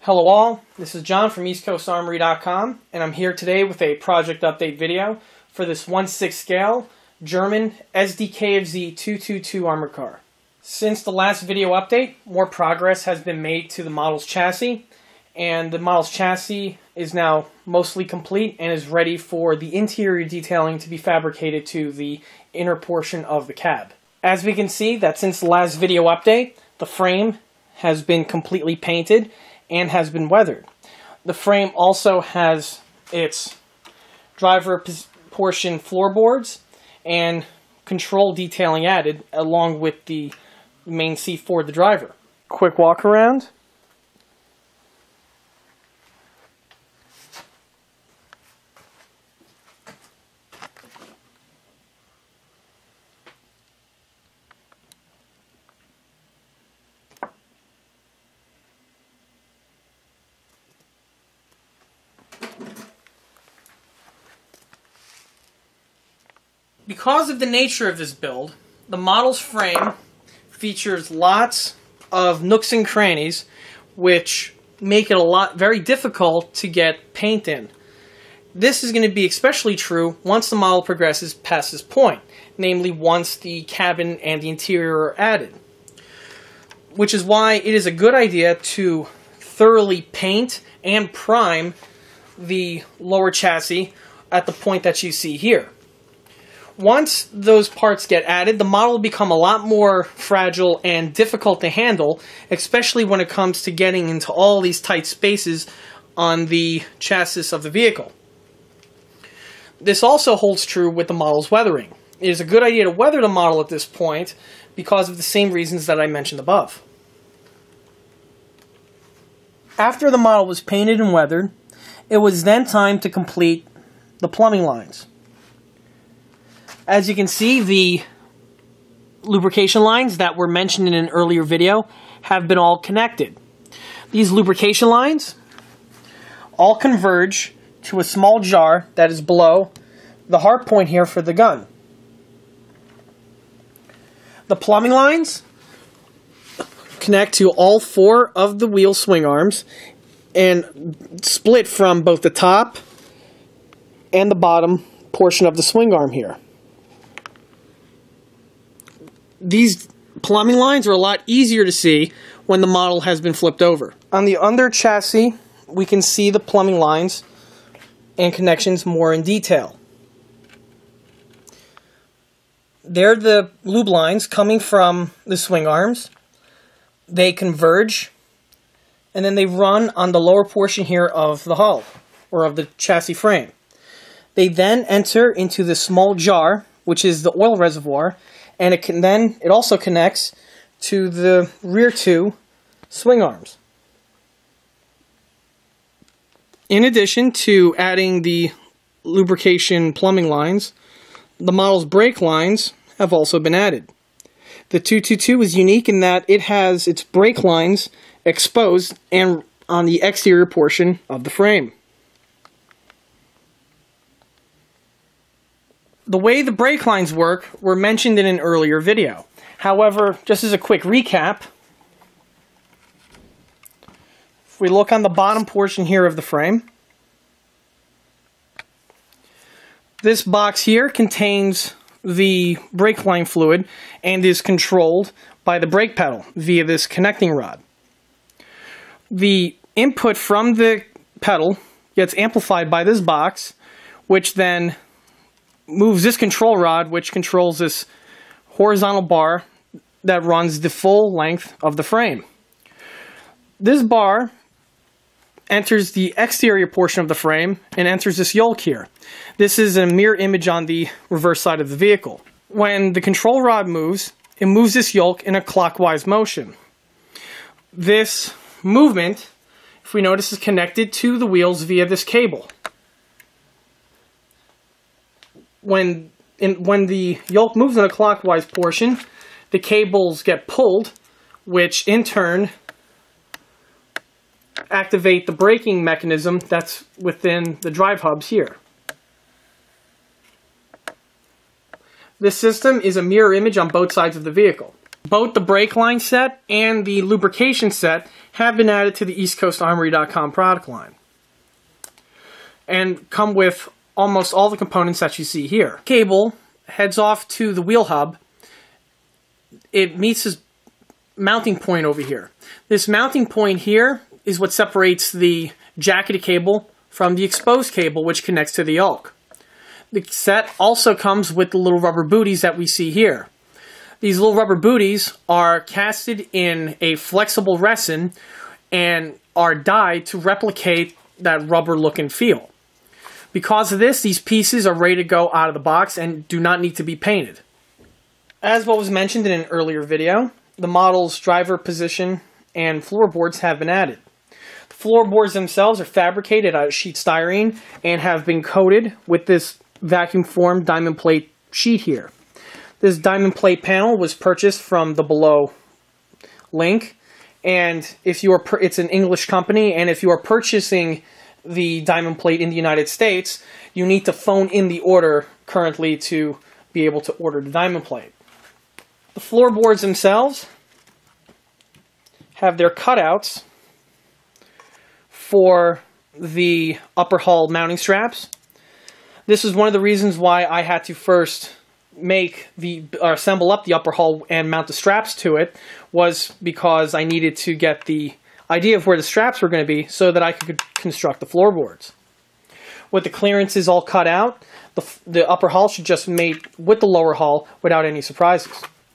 Hello all, this is John from EastCoastArmory.com, and I'm here today with a project update video for this 1/6 scale German SDKFZ 222 armor car. Since the last video update, more progress has been made to the model's chassis, and the model's chassis is now mostly complete and is ready for the interior detailing to be fabricated to the inner portion of the cab. As we can see, that since the last video update, the frame has been completely painted and has been weathered. The frame also has its driver portion floorboards and control detailing added along with the main seat for the driver. Quick walk around. Because of the nature of this build, the model's frame features lots of nooks and crannies which make it very difficult to get paint in. This is going to be especially true once the model progresses past this point, namely once the cabin and the interior are added. Which is why it is a good idea to thoroughly paint and prime the lower chassis at the point that you see here. Once those parts get added, the model will become a lot more fragile and difficult to handle, especially when it comes to getting into all these tight spaces on the chassis of the vehicle. This also holds true with the model's weathering. It is a good idea to weather the model at this point because of the same reasons that I mentioned above. After the model was painted and weathered, it was then time to complete the plumbing lines. As you can see, the lubrication lines that were mentioned in an earlier video have been all connected. These lubrication lines all converge to a small jar that is below the hardpoint here for the gun. The plumbing lines connect to all four of the wheel swing arms and split from both the top and the bottom portion of the swing arm here. These plumbing lines are a lot easier to see when the model has been flipped over. On the under chassis, we can see the plumbing lines and connections more in detail. They're the lube lines coming from the swing arms. They converge, and then they run on the lower portion here of the hull, or of the chassis frame. They then enter into the small jar, which is the oil reservoir, and it also connects to the rear two swing arms. In addition to adding the lubrication plumbing lines, the model's brake lines have also been added. The 222 is unique in that it has its brake lines exposed and on the exterior portion of the frame. The way the brake lines work were mentioned in an earlier video. However, just as a quick recap, if we look on the bottom portion here of the frame, this box here contains the brake line fluid and is controlled by the brake pedal via this connecting rod. The input from the pedal gets amplified by this box, which then moves this control rod, which controls this horizontal bar that runs the full length of the frame. This bar enters the exterior portion of the frame and enters this yoke here. This is a mirror image on the reverse side of the vehicle. When the control rod moves, it moves this yoke in a clockwise motion. This movement, if we notice, is connected to the wheels via this cable. When the yoke moves in a clockwise portion, the cables get pulled, which in turn activate the braking mechanism that's within the drive hubs here. This system is a mirror image on both sides of the vehicle. Both the brake line set and the lubrication set have been added to the EastCoastArmory.com product line and come with almost all the components that you see here. Cable heads off to the wheel hub. It meets its mounting point over here. This mounting point here is what separates the jacketed cable from the exposed cable, which connects to the yoke. The set also comes with the little rubber booties that we see here. These little rubber booties are casted in a flexible resin and are dyed to replicate that rubber look and feel. Because of this, these pieces are ready to go out of the box and do not need to be painted. As what was mentioned in an earlier video, the model's driver position and floorboards have been added. The floorboards themselves are fabricated out of sheet styrene and have been coated with this vacuum-formed diamond plate sheet here. This diamond plate panel was purchased from the below link, and it's an English company, and if you are purchasing the diamond plate in the United States, you need to phone in the order currently to be able to order the diamond plate. The floorboards themselves have their cutouts for the upper hull mounting straps. This is one of the reasons why I had to first assemble up the upper hull and mount the straps to it, was because I needed to get the idea of where the straps were going to be so that I could construct the floorboards. With the clearances all cut out, the upper hull should just mate with the lower hull without any surprises.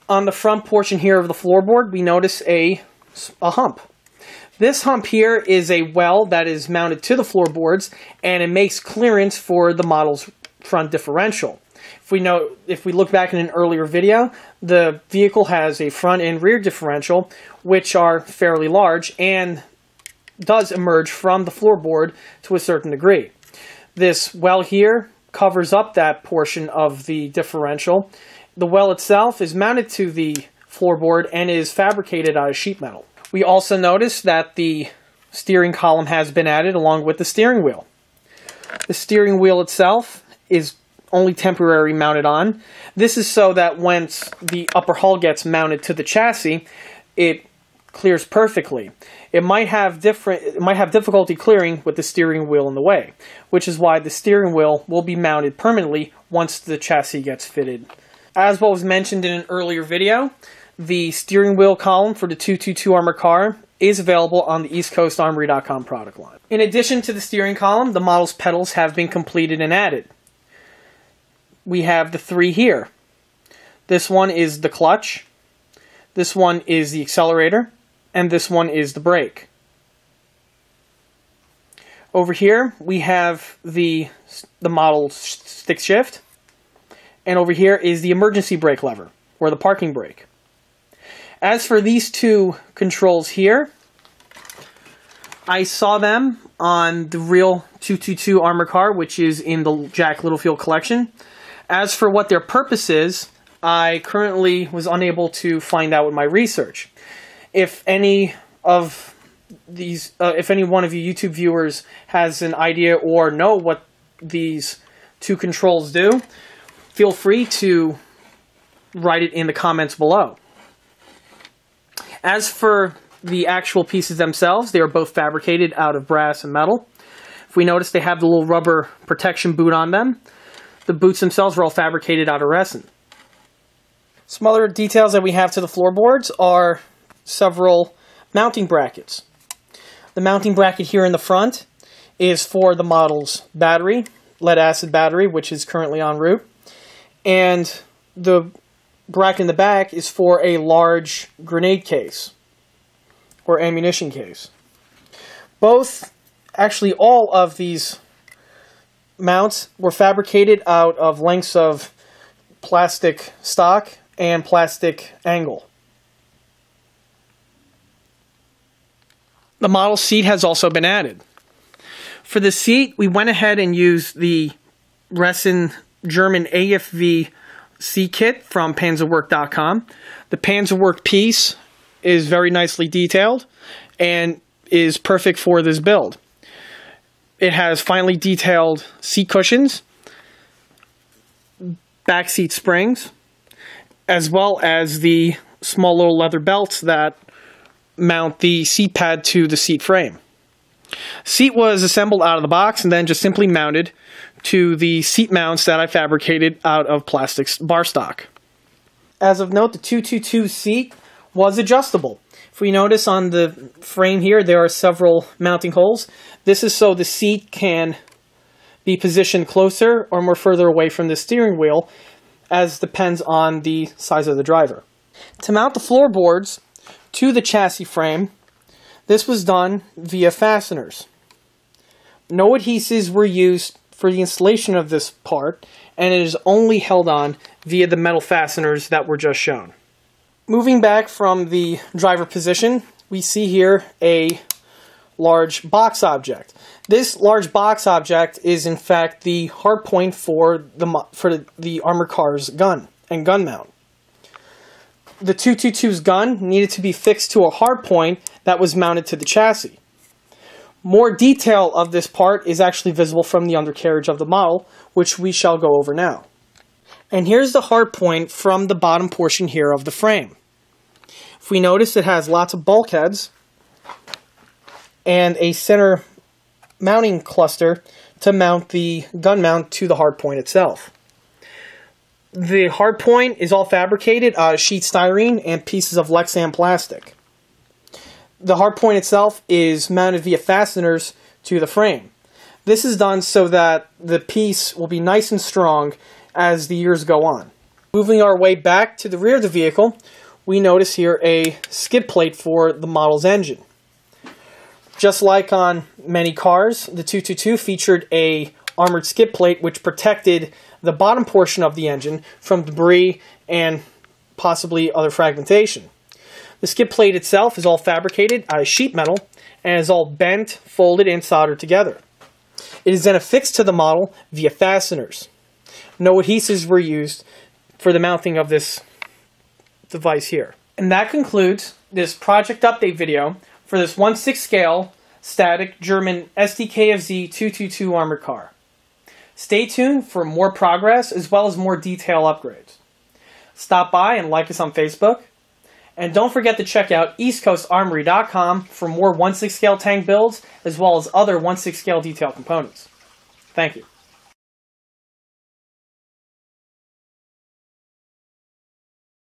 On the front portion here of the floorboard, we notice a hump. This hump here is a well that is mounted to the floorboards, and it makes clearance for the model's front differential. If we look back in an earlier video, the vehicle has a front and rear differential, which are fairly large and does emerge from the floorboard to a certain degree. This well here covers up that portion of the differential. The well itself is mounted to the floorboard and is fabricated out of sheet metal. We also notice that the steering column has been added along with the steering wheel. The steering wheel itself is only temporarily mounted on. This is so that once the upper hull gets mounted to the chassis, it clears perfectly. It might have difficulty clearing with the steering wheel in the way, which is why the steering wheel will be mounted permanently once the chassis gets fitted. As what was mentioned in an earlier video, the steering wheel column for the 222 Armor car is available on the EastCoastArmory.com product line. In addition to the steering column, the model's pedals have been completed and added. We have the three here. This one is the clutch, this one is the accelerator, and this one is the brake. Over here we have the model stick shift, and over here is the emergency brake lever, or the parking brake. As for these two controls here, I saw them on the real 222 Armor car, which is in the Jack Littlefield collection. As for what their purpose is, I currently was unable to find out with my research. If any one of you YouTube viewers has an idea or know what these two controls do, feel free to write it in the comments below. As for the actual pieces themselves, they are both fabricated out of brass and metal. If we notice, they have the little rubber protection boot on them. The boots themselves are all fabricated out of resin. Some other details that we have to the floorboards are several mounting brackets. The mounting bracket here in the front is for the model's battery, lead-acid battery, which is currently en route. And the bracket in the back is for a large grenade case or ammunition case. Actually all of these mounts were fabricated out of lengths of plastic stock and plastic angle. The model seat has also been added. For the seat, we went ahead and used the resin German AFV seat kit from panzerwerk.com. The Panzerwerk piece is very nicely detailed and is perfect for this build. It has finely detailed seat cushions, back seat springs, as well as the small little leather belts that mount the seat pad to the seat frame. Seat was assembled out of the box and then just simply mounted to the seat mounts that I fabricated out of plastic bar stock. As of note, the 222 seat was adjustable. If we notice on the frame here, there are several mounting holes. This is so the seat can be positioned closer or more further away from the steering wheel, as depends on the size of the driver. To mount the floorboards to the chassis frame, this was done via fasteners. No adhesives were used for the installation of this part, and it is only held on via the metal fasteners that were just shown. Moving back from the driver position, we see here a large box object. This large box object is in fact the hardpoint for the armored car's gun and gun mount. The 222's gun needed to be fixed to a hardpoint that was mounted to the chassis. More detail of this part is actually visible from the undercarriage of the model, which we shall go over now. And here's the hardpoint from the bottom portion here of the frame. If we notice, it has lots of bulkheads and a center mounting cluster to mount the gun mount to the hardpoint itself. The hardpoint is all fabricated out of sheet styrene and pieces of Lexan plastic. The hardpoint itself is mounted via fasteners to the frame. This is done so that the piece will be nice and strong as the years go on. Moving our way back to the rear of the vehicle, we notice here a skid plate for the model's engine. Just like on many cars, the 222 featured a armored skid plate which protected the bottom portion of the engine from debris and possibly other fragmentation. The skid plate itself is all fabricated out of sheet metal and is all bent, folded, and soldered together. It is then affixed to the model via fasteners. No adhesives were used for the mounting of this device here. And that concludes this project update video for this 1/6 scale static German SDKFZ 222 armored car. Stay tuned for more progress as well as more detail upgrades. Stop by and like us on Facebook. And don't forget to check out eastcoastarmory.com for more 1/6 scale tank builds as well as other 1/6 scale detail components. Thank you.